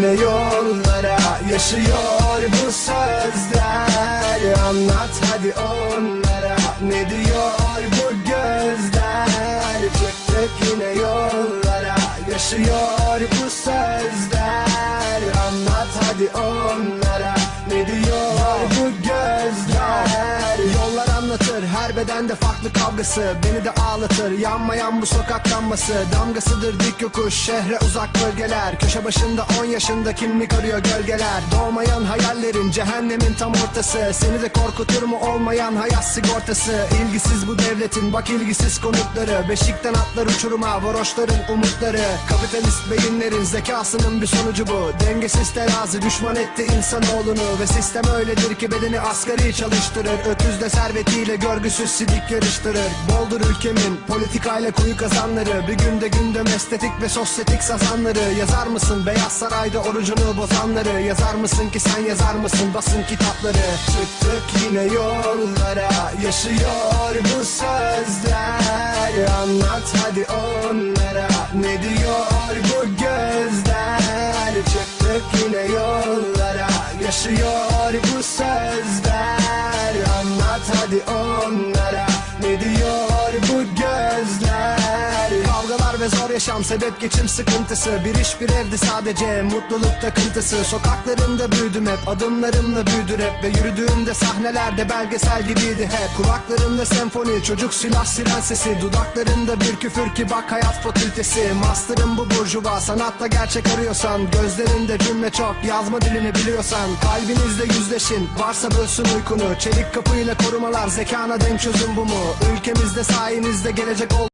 yine yollara, yaşıyor bu sözler. Anlat hadi onlara, ne diyor bu gözler? Çıktık yine yollara, yaşıyor bu sözler. Anlat hadi onlara, ne diyor bu gözler? Yollar anlatır, her bedende farklı kavgası. Beni de ağlatır, yanmayan bu sokak lambası. Damgasıdır dik yokuş, şehre uzak bölgeler. Köşe başında 10 yaşında kimlik arıyor gölgeler. Doğmayan hayallerin, cehennemin tam ortası. Seni de korkutur mu olmayan hayat sigortası? İlgisiz bu devletin, bak ilgisiz konukları. Beşikten atlar uçuruma, varoşların umutları. Kapitalist beyinlerin zekasının bir sonucu bu. Dengesiz terazi düşman etti insanoğlunu. Ve sistem öyledir ki bedeni asgari çalıştırır. Öküzle servetiyle görgüsüz sidik yarıştırır. Boldur ülkemin politikayla kuyu kazanları. Bir günde gündem estetik ve sosyetik sazanları. Yazar mısın Beyaz Saray'da orucunu bozanları? Yazar mısın ki sen, yazar mısın basın kitapları? Çıktık yine yollara, yaşıyor bu sözler. Anlat hadi onlara, ne diyor bu gözler? Çıktık yine yollara, yaşıyor bu sözler. Anlat hadi onlara, ne diyor bu gözler? Kavgalar ve zor yaşam sebep geçim sıkıntısı. Bir iş bir evdi sadece mutluluk takıntısı. Sokaklarında büyüdüm hep, adımlarımla büyüdü rap. Ve yürüdüğümde sahnelerde belgesel gibiydi hep. Kulaklarımda senfoni, çocuk silah siren sesi. Dudaklarında bir küfür ki bak hayat fakültesi. Master'ım bu burjuva, sanatta gerçek arıyorsan. Gözlerinde cümle çok, yazma dilini biliyorsan. Kalbinizle yüzleşin, varsa bölsün uykunu. Çelik kapıyla korumalar, zekana denk çözüm bu mu? Ülkemizde sayenizde gelecek ol